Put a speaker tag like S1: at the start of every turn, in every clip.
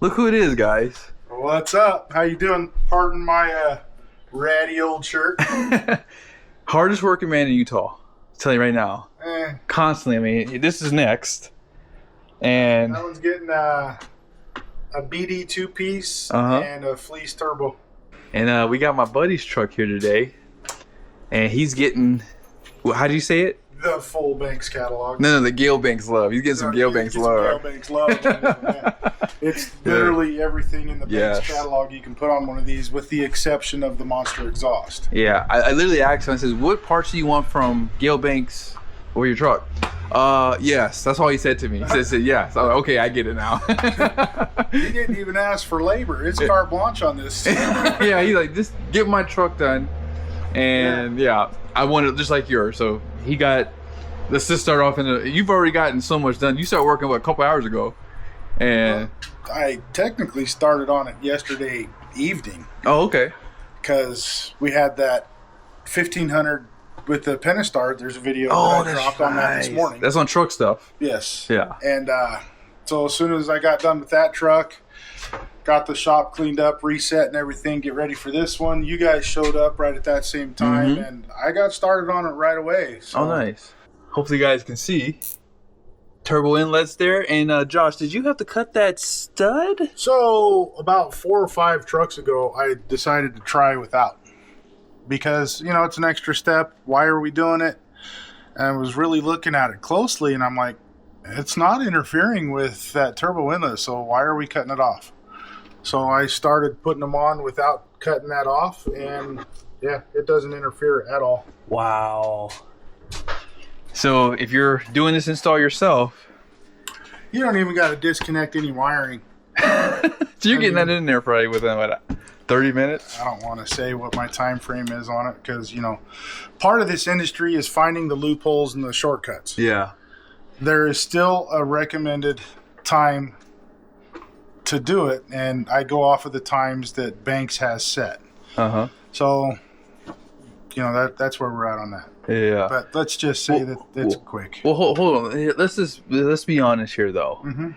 S1: Look who it is, guys.
S2: What's up? How you doing? Pardon my ratty old shirt.
S1: Hardest working man in Utah. I'll tell you right now. Constantly. I mean, this is next. And
S2: that one's getting a BD 2-piece and a fleece turbo.
S1: And we got my buddy's truck here today. And he's getting, how do you say it?
S2: The full Banks catalog.
S1: No, the Gale Banks love. He's getting some Gale Banks love.
S2: Gale Banks love. It's literally everything in the Banks catalog you can put on one of these, with the exception of the Monster exhaust.
S1: Yeah, I literally asked him, I says, what parts do you want from Gale Banks or your truck? Yes, that's all he said to me. He said yes. So, okay, I get it now.
S2: He didn't even ask for labor. It's carte blanche on this.
S1: Yeah, he's like, just get my truck done. And yeah, I want it just like yours. So he got, let's just start off you've already gotten so much done. You started working, what, a couple hours ago? And
S2: I technically started on it yesterday evening.
S1: Oh, okay.
S2: Because we had that 1500 with the Penistart. There's a video that I dropped on that this morning.
S1: That's on truck stuff.
S2: Yes.
S1: Yeah.
S2: And so as soon as I got done with that truck, got the shop cleaned up, reset and everything, get ready for this one, you guys showed up right at that same time, and I got started on it right away. So.
S1: Oh, nice. Hopefully you guys can see. Turbo inlets there. And Josh, did you have to cut that stud?
S2: So about 4 or 5 trucks ago, I decided to try without. Because, you know, it's an extra step. Why are we doing it? And I was really looking at it closely, and I'm like, it's not interfering with that turbo inlet, so why are we cutting it off? So I started putting them on without cutting that off, and yeah, it doesn't interfere at all.
S1: Wow. So if you're doing this install yourself,
S2: you don't even got to disconnect any wiring.
S1: So you're getting that in there probably within what, 30 minutes?
S2: I don't want to say what my time frame is on it, because, you know, part of this industry is finding the loopholes and the shortcuts.
S1: Yeah. There
S2: is still a recommended time to do it, and I go off of the times that Banks has set. So, you know, that's where we're at on that.
S1: Yeah.
S2: But let's just say that it's quick.
S1: Well, hold on. Let's be honest here, though.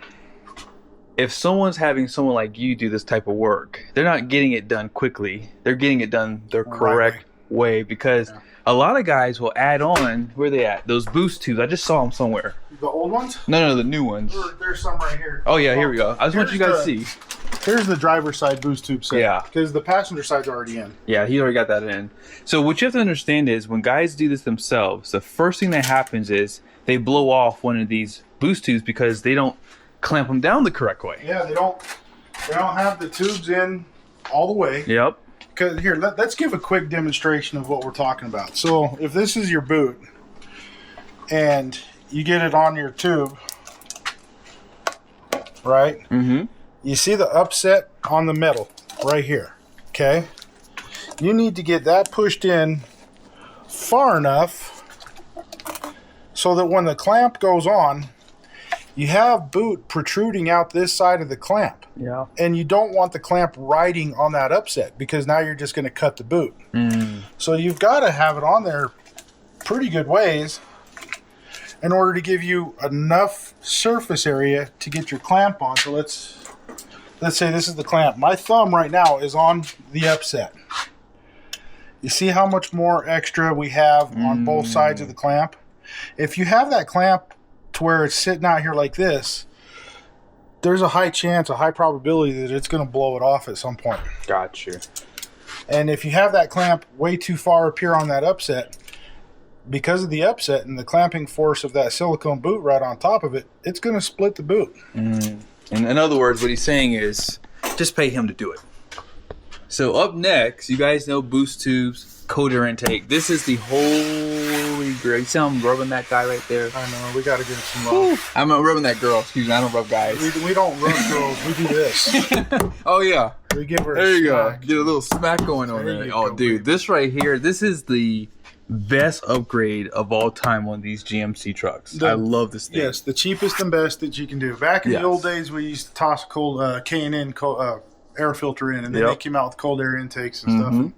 S1: If someone's having someone like you do this type of work, they're not getting it done quickly. They're getting it done the correct way, because a lot of guys will add on, where are they at? Those boost tubes. I just saw them somewhere.
S2: The old ones?
S1: No, the new ones.
S2: There's some right here.
S1: Oh, yeah, here we go. I just want you guys to see.
S2: Here's the driver's side boost tube set.
S1: Yeah.
S2: Because the passenger side's already in.
S1: Yeah, he already got that in. So what you have to understand is, when guys do this themselves, the first thing that happens is they blow off one of these boost tubes because they don't clamp them down the correct way.
S2: Yeah, they don't have the tubes in all the way.
S1: Yep.
S2: Because here, let's give a quick demonstration of what we're talking about. So if this is your boot and you get it on your tube, right? You see the upset on the metal right here, okay? You need to get that pushed in far enough so that when the clamp goes on, you have boot protruding out this side of the clamp.
S1: Yeah.
S2: And you don't want the clamp riding on that upset, because now you're just going to cut the boot. So you've got to have it on there pretty good ways in order to give you enough surface area to get your clamp on. So let's say this is the clamp. My thumb right now is on the upset. You see how much more extra we have on both sides of the clamp? If you have that clamp to where it's sitting out here like this, there's a high chance, a high probability that it's going to blow it off at some point.
S1: Got you.
S2: And if you have that clamp way too far up here on that upset, because of the upset and the clamping force of that silicone boot right on top of it, it's going to split the boot.
S1: And in other words, what he's saying is, just pay him to do it. So up next, you guys know boost tubes, cold air intake. This is the holy grail. You see how I'm rubbing that guy right there?
S2: I know. We got to give him some love.
S1: I'm not rubbing that girl. Excuse me. I don't rub guys.
S2: We don't rub girls. We do this.
S1: Oh, yeah.
S2: We give her
S1: there
S2: a
S1: you
S2: smack.
S1: go. Get a little smack going on there. Oh,
S2: go,
S1: dude.
S2: baby.
S1: This right here, this is the best upgrade of all time on these GMC trucks. I love this thing.
S2: Yes, the cheapest and best that you can do. Back in the old days, we used to toss a cold K&N air filter in, and then they came out with cold air intakes and stuff. And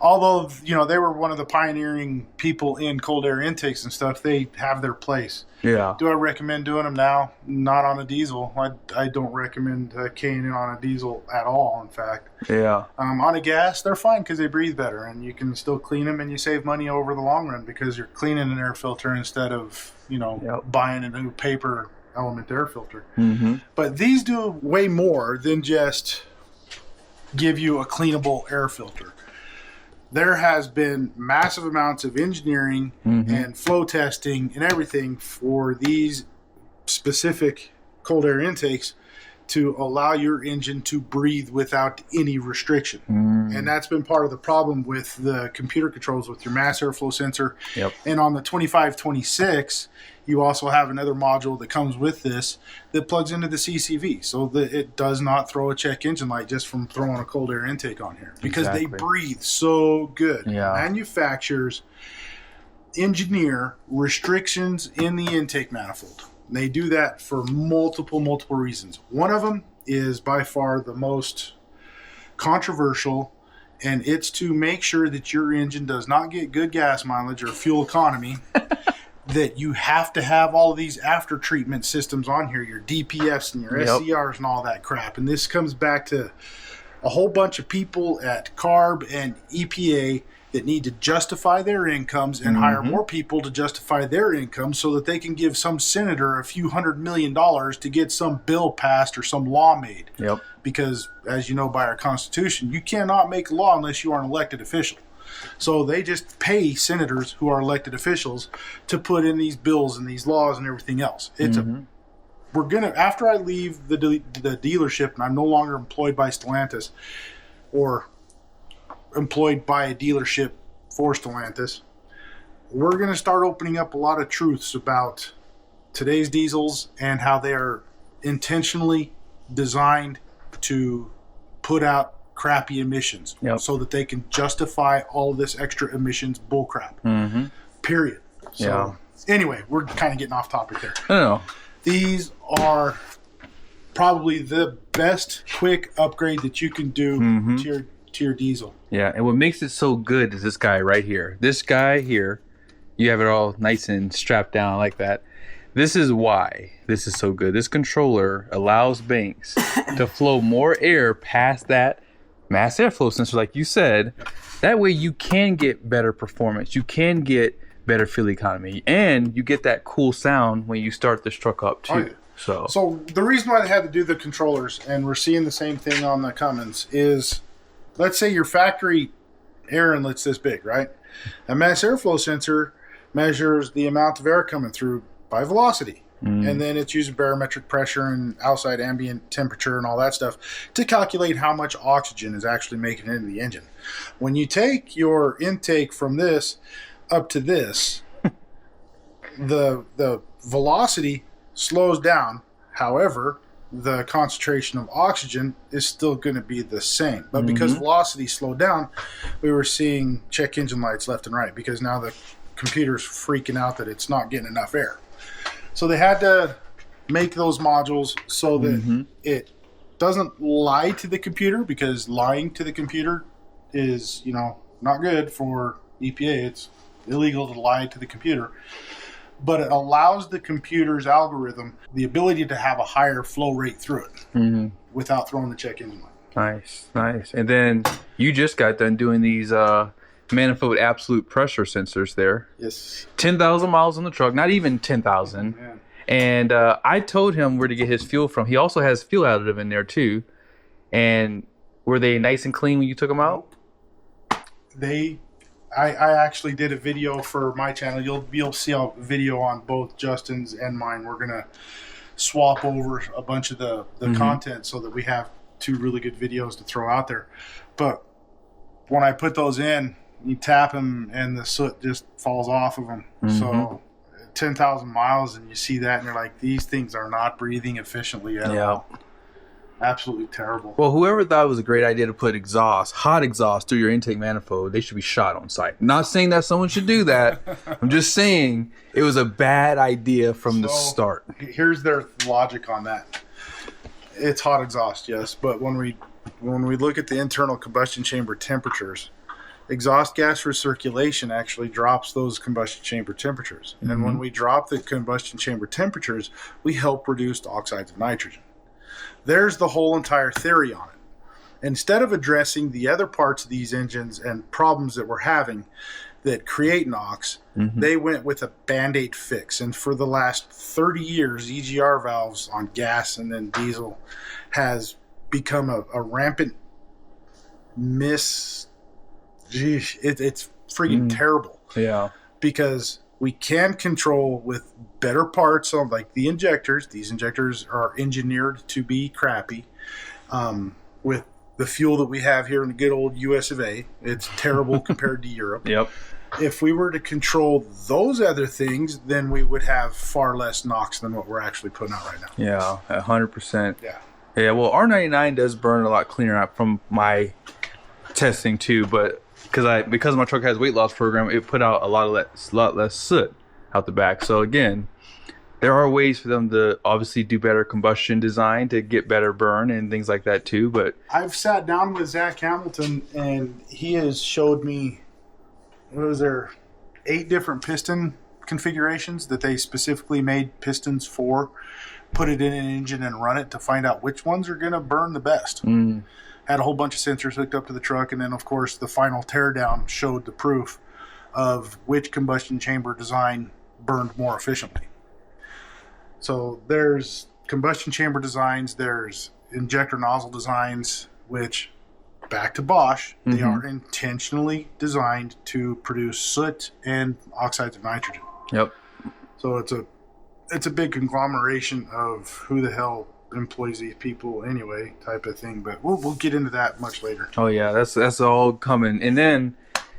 S2: although, you know, they were one of the pioneering people in cold air intakes and stuff, they have their place.
S1: Yeah.
S2: Do I recommend doing them now? Not on a diesel. I don't recommend keying in on a diesel at all, in fact.
S1: Yeah.
S2: On a gas, they're fine because they breathe better, and you can still clean them, and you save money over the long run because you're cleaning an air filter instead of, you know, buying a new paper element air filter. Mm-hmm. But these do way more than just give you a cleanable air filter. There has been massive amounts of engineering and flow testing and everything for these specific cold air intakes to allow your engine to breathe without any restriction. And that's been part of the problem with the computer controls with your mass airflow sensor.
S1: Yep.
S2: And on the 2526, you also have another module that comes with this that plugs into the CCV, so that it does not throw a check engine light just from throwing a cold air intake on here, because they breathe so good.
S1: Yeah.
S2: Manufacturers engineer restrictions in the intake manifold. And they do that for multiple reasons. One of them is by far the most controversial, and it's to make sure that your engine does not get good gas mileage or fuel economy. That you have to have all of these after treatment systems on here, your DPFs and your SCRs and all that crap. And this comes back to a whole bunch of people at CARB and EPA that need to justify their incomes and hire more people to justify their incomes so that they can give some senator a few $100 million to get some bill passed or some law made.
S1: Yep.
S2: Because, as you know, by our Constitution, you cannot make law unless you are an elected official. So they just pay senators who are elected officials to put in these bills and these laws and everything else. It's we're gonna, after I leave the dealership and I'm no longer employed by Stellantis or employed by a dealership for Stellantis, we're gonna start opening up a lot of truths about today's diesels and how they are intentionally designed to put out crappy emissions so that they can justify all this extra emissions bullcrap. Period. So anyway, we're kind of getting off topic there.
S1: I know.
S2: These are probably the best quick upgrade that you can do to your diesel.
S1: Yeah, and what makes it so good is this guy right here. This guy here, you have it all nice and strapped down like that. This is why this is so good. This controller allows Banks to flow more air past that mass airflow sensor, like you said. That way you can get better performance. You can get better fuel economy, and you get that cool sound when you start this truck up too. So
S2: the reason why they had to do the controllers, and we're seeing the same thing on the Cummins, is let's say your factory air inlet's this big, right? A mass airflow sensor measures the amount of air coming through by velocity. And then it's using barometric pressure and outside ambient temperature and all that stuff to calculate how much oxygen is actually making it into the engine. When you take your intake from this up to this, the velocity slows down. However, the concentration of oxygen is still going to be the same. But because velocity slowed down, we were seeing check engine lights left and right because now the computer's freaking out that it's not getting enough air. So they had to make those modules so that it doesn't lie to the computer, because lying to the computer is, you know, not good for EPA. It's illegal to lie to the computer. But it allows the computer's algorithm the ability to have a higher flow rate through it without throwing the check engine light.
S1: Nice. And then you just got done doing these manifold absolute pressure sensors there.
S2: Yes.
S1: 10,000 miles on the truck, not even 10,000. And I told him where to get his fuel from. He also has fuel additive in there too. And were they nice and clean when you took them out?
S2: I actually did a video for my channel. You'll see a video on both Justin's and mine. We're gonna swap over a bunch of the content so that we have two really good videos to throw out there. But when I put those in, you tap them and the soot just falls off of them. So 10,000 miles and you see that and you're like, these things are not breathing efficiently at all. Absolutely terrible.
S1: Well, whoever thought it was a great idea to put hot exhaust through your intake manifold, they should be shot on sight. Not saying that someone should do that. I'm just saying it was a bad idea from the start.
S2: Here's their logic on that. It's hot exhaust, yes, but when we look at the internal combustion chamber temperatures, exhaust gas recirculation actually drops those combustion chamber temperatures. And when we drop the combustion chamber temperatures, we help reduce oxides of nitrogen. There's the whole entire theory on it. Instead of addressing the other parts of these engines and problems that we're having that create NOx, they went with a Band-Aid fix. And for the last 30 years, EGR valves on gas and then diesel has become a rampant it's freaking terrible.
S1: Yeah.
S2: Because we can control with better parts on like the injectors. These injectors are engineered to be crappy. With the fuel that we have here in the good old US of A, it's terrible compared to Europe.
S1: Yep.
S2: If we were to control those other things, then we would have far less NOx than what we're actually putting out right now.
S1: Yeah, 100%.
S2: Yeah.
S1: Yeah, well, R99 does burn a lot cleaner from my testing too, but because my truck has weight loss program, it put out a lot less soot out the back. So again, there are ways for them to obviously do better combustion design to get better burn and things like that too. But
S2: I've sat down with Zach Hamilton and he has showed me, what was there, 8 different piston configurations that they specifically made pistons for, put it in an engine and run it to find out which ones are going to burn the best. Had a whole bunch of sensors hooked up to the truck, and then of course the final teardown showed the proof of which combustion chamber design burned more efficiently. So there's combustion chamber designs, there's injector nozzle designs, which, back to Bosch, they are intentionally designed to produce soot and oxides of nitrogen.
S1: Yep.
S2: So it's a big conglomeration of who the hell employs these people anyway, type of thing. But we'll get into that much later.
S1: Oh yeah, that's all coming. And then,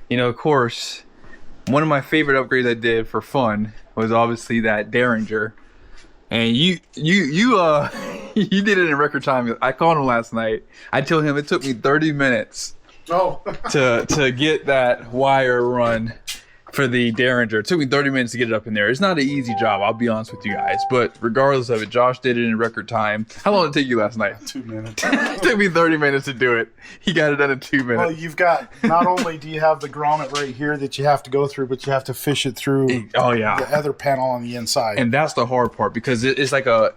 S1: of course, one of my favorite upgrades I did for fun was obviously that Derringer. And you did it in record time. I called him last night. I told him it took me 30 minutes to get that wire run for the Derringer. It took me 30 minutes to get it up in there. It's not an easy job, I'll be honest with you guys. But regardless of it, Josh did it in record time. How long did it take you last night?
S2: 2 minutes.
S1: It took me 30 minutes to do it. He got it done in 2 minutes.
S2: Well, you've got, not only do you have the grommet right here that you have to go through, but you have to fish it through the other panel on the inside.
S1: And that's the hard part, because it's like a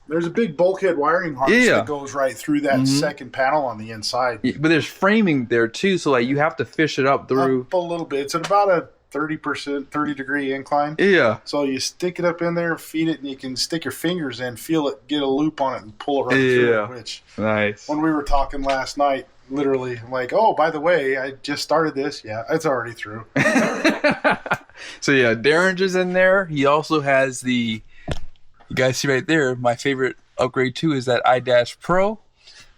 S2: there's a big bulkhead wiring harness that goes right through that second panel on the inside.
S1: Yeah, but there's framing there too, so like you have to fish it up through
S2: up a little bit. It's at about a 30-degree incline.
S1: Yeah.
S2: So you stick it up in there, feed it, and you can stick your fingers in, feel it, get a loop on it, and pull it right through it. Which,
S1: nice.
S2: When we were talking last night, literally, I'm like, oh, by the way, I just started this. Yeah, it's already through.
S1: So yeah, Derringer's in there. He also has the, you guys see right there, my favorite upgrade too is that iDash Pro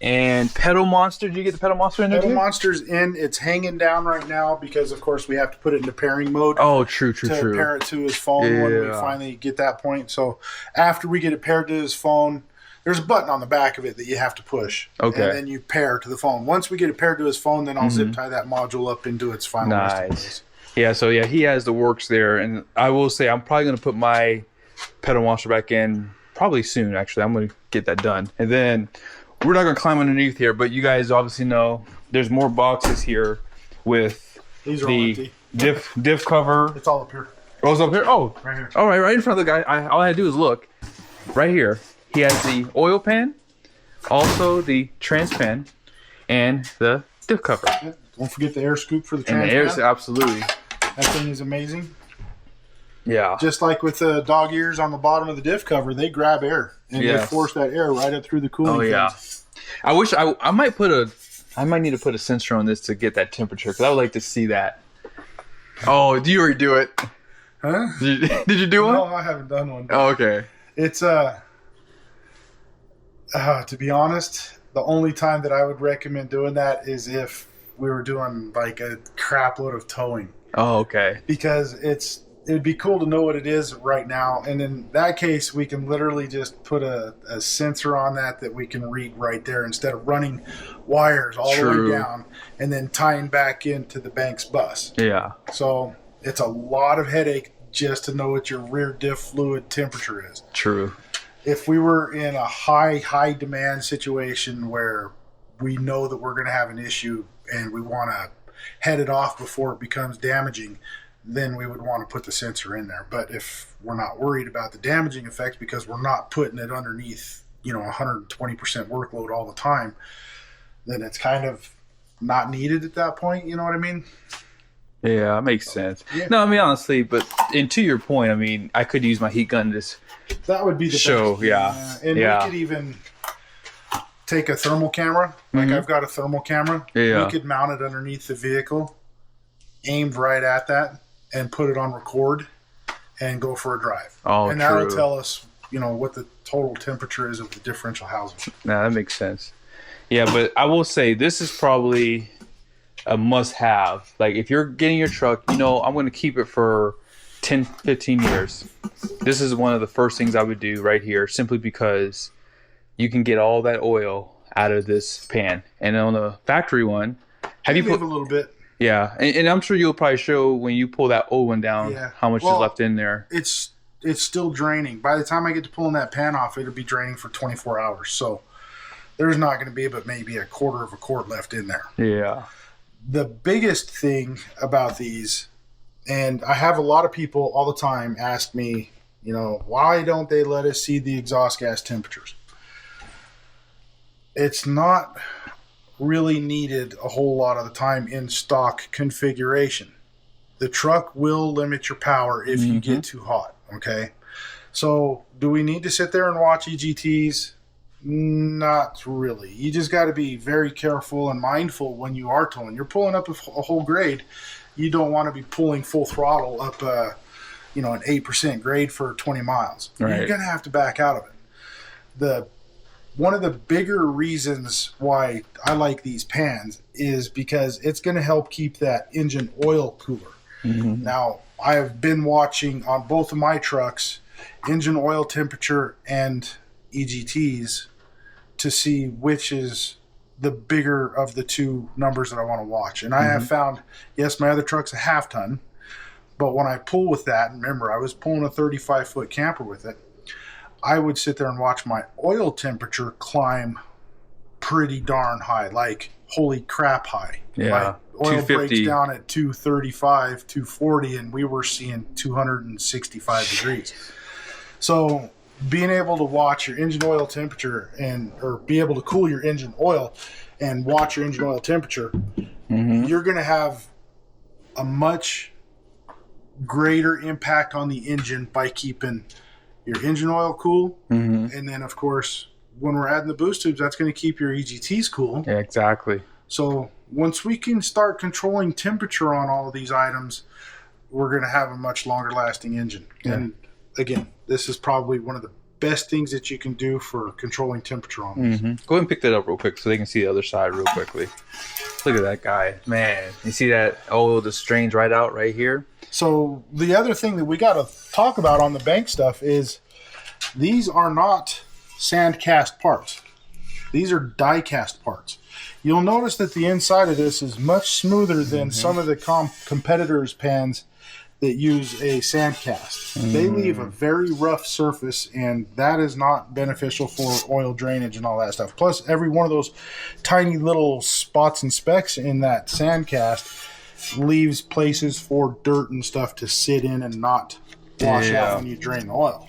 S1: and PedalMonster. Did you get the PedalMonster in there?
S2: PedalMonster's in. It's hanging down right now because, of course, we have to put it into pairing mode.
S1: Oh, true.
S2: To pair it to his phone when we finally get that point. So after we get it paired to his phone, there's a button on the back of it that you have to push. Okay. And then you pair to the phone. Once we get it paired to his phone, then I'll zip tie that module up into its final resting place.
S1: Yeah, so yeah, he has the works there. And I will say I'm probably going to put my PedalMonster back in probably soon, actually. I'm going to get that done. And then we're not going to climb underneath here, but you guys obviously know there's more boxes here with the diff cover.
S2: It's all up here.
S1: Oh, it's up here? Oh,
S2: right here.
S1: All right in front of the guy. All I had to do is look. Right here. He has the oil pan, also the trans pan, and the diff cover.
S2: Yeah. Don't forget the air scoop for the trans pan.
S1: And the air, absolutely.
S2: That thing is amazing.
S1: Yeah.
S2: Just like with the dog ears on the bottom of the diff cover, they grab air and they force that air right up through the cooling. Oh yeah.
S1: I wish I might need to put a sensor on this to get that temperature, because I would like to see that. Oh, do you already do it?
S2: Huh?
S1: Did you do one?
S2: No, I haven't done one.
S1: Oh, okay.
S2: It's to be honest, the only time that I would recommend doing that is if we were doing like a crap load of towing.
S1: Oh, okay.
S2: Because it would be cool to know what it is right now, and in that case we can literally just put a sensor on that we can read right there, instead of running wires all the way down and then tying back into the bank's bus.
S1: Yeah.
S2: So it's a lot of headache just to know what your rear diff fluid temperature is.
S1: True.
S2: If we were in a high demand situation where we know that we're going to have an issue and we want to head it off before it becomes damaging, then we would want to put the sensor in there. But if we're not worried about the damaging effects because we're not putting it underneath, 120% workload all the time, then it's kind of not needed at that point. You know what I mean?
S1: Yeah, that makes sense.
S2: Yeah.
S1: No, I mean, honestly, and to your point, I mean, I could use my heat gun to
S2: that would be the
S1: show,
S2: best.
S1: yeah.
S2: And we could even take a thermal camera. Like I've got a thermal camera.
S1: Yeah.
S2: We could mount it underneath the vehicle, aimed right at that, and put it on record and go for a drive.
S1: Oh,
S2: and that'll tell us, what the total temperature is of the differential housing.
S1: Nah, that makes sense. Yeah, but I will say this is probably a must-have. Like, if you're getting your truck, I'm going to keep it for 10, 15 years. This is one of the first things I would do right here, simply because you can get all that oil out of this pan. And on the factory one, have you put
S2: a little bit?
S1: Yeah, and I'm sure you'll probably show when you pull that old one down how much is left in there.
S2: It's still draining. By the time I get to pulling that pan off, it'll be draining for 24 hours. So there's not going to be but maybe a quarter of a quart left in there.
S1: Yeah.
S2: The biggest thing about these, and I have a lot of people all the time ask me, why don't they let us see the exhaust gas temperatures? It's not really needed a whole lot of the time in stock configuration. The truck will limit your power if you get too hot, okay? So do we need to sit there and watch EGTs? Not really. You just got to be very careful and mindful when you are towing. You're pulling up a whole grade. You don't want to be pulling full throttle up an 8% grade for 20 miles.
S1: Right.
S2: You're going to have to back out of it. One of the bigger reasons why I like these pans is because it's going to help keep that engine oil cooler. Now, I have been watching on both of my trucks engine oil temperature and EGTs to see which is the bigger of the two numbers that I want to watch. And I have found, yes, my other truck's a half ton, but when I pull with that, remember I was pulling a 35-foot camper with it, I would sit there and watch my oil temperature climb pretty darn high, like holy crap high.
S1: Yeah,
S2: like oil breaks down at 235, 240, and we were seeing 265 degrees. So being able to watch your engine oil temperature or be able to cool your engine oil and watch your engine oil temperature, you're going to have a much greater impact on the engine by keeping your engine oil cool. And then, of course, when we're adding the boost tubes, that's going to keep your EGTs cool.
S1: Yeah, exactly.
S2: So once we can start controlling temperature on all of these items, we're going to have a much longer lasting engine. Yeah. And again, this is probably one of the best things that you can do for controlling temperature on this.
S1: Go ahead and pick that up real quick so they can see the other side real quickly. Look at that guy. Man, you see that oil just strains right out right here?
S2: So the other thing that we got to talk about on the bank stuff is these are not sand cast parts. These are die cast parts. You'll notice that the inside of this is much smoother than some of the competitors' pans that use a sand cast. They leave a very rough surface, and that is not beneficial for oil drainage and all that stuff. Plus, every one of those tiny little spots and specks in that sand cast leaves places for dirt and stuff to sit in and not wash out when you drain the oil.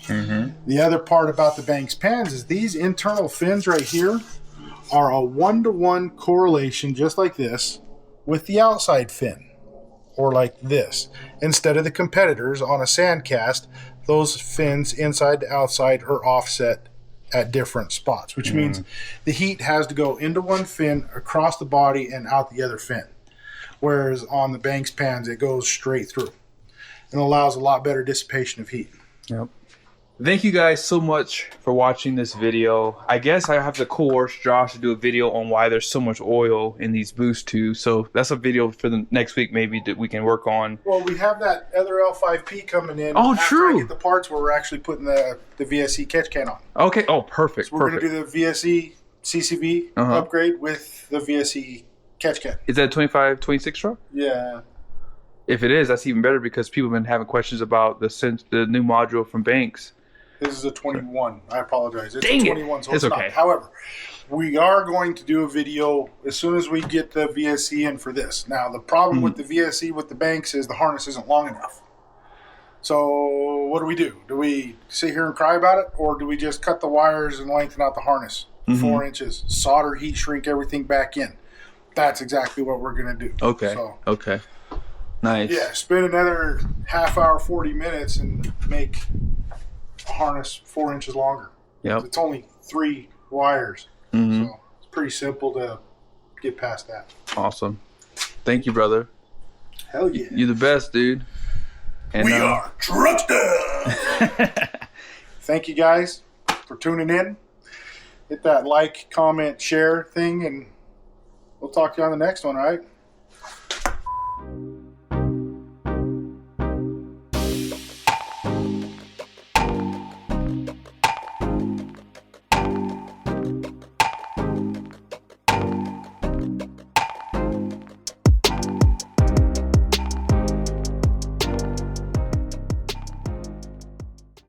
S2: The other part about the Banks pans is these internal fins right here are a 1-to-1 correlation, just like this, with the outside fin, or like this. Instead of the competitors on a sand cast, those fins inside to outside are offset at different spots, which means the heat has to go into one fin, across the body, and out the other fin. Whereas on the Banks pans, it goes straight through and allows a lot better dissipation of heat.
S1: Yep. Thank you guys so much for watching this video. I guess I have to coerce Josh to do a video on why there's so much oil in these boost tubes. So that's a video for the next week maybe that we can work on.
S2: Well, we have that other L5P coming in.
S1: Oh,
S2: after
S1: true.
S2: I get the parts where we're actually putting the VSE catch can on.
S1: Okay. Oh, perfect.
S2: So we're going to do the VSE CCV upgrade with the VSE catch can.
S1: Is that a 25, 26 truck?
S2: Yeah.
S1: If it is, that's even better because people have been having questions about the new module from Banks.
S2: This is a 21. I apologize. It's
S1: Dang
S2: a 21, so
S1: it's okay.
S2: not. However, we are going to do a video as soon as we get the VSC in for this. Now, the problem with the VSC with the banks is the harness isn't long enough. So what do? Do we sit here and cry about it, or do we just cut the wires and lengthen out the harness 4 inches, solder, heat shrink everything back in? That's exactly what we're going to do.
S1: Okay.
S2: So,
S1: okay. Nice.
S2: Yeah, spend another half hour, 40 minutes, and make a harness 4 inches longer.
S1: Yep.
S2: It's only 3 wires. So it's pretty simple to get past that.
S1: Awesome. Thank you, brother.
S2: Hell yeah.
S1: You're the best, dude. And,
S2: we are Truckster. Thank you guys for tuning in. Hit that like, comment, share thing, and we'll talk to you on the next one, all right?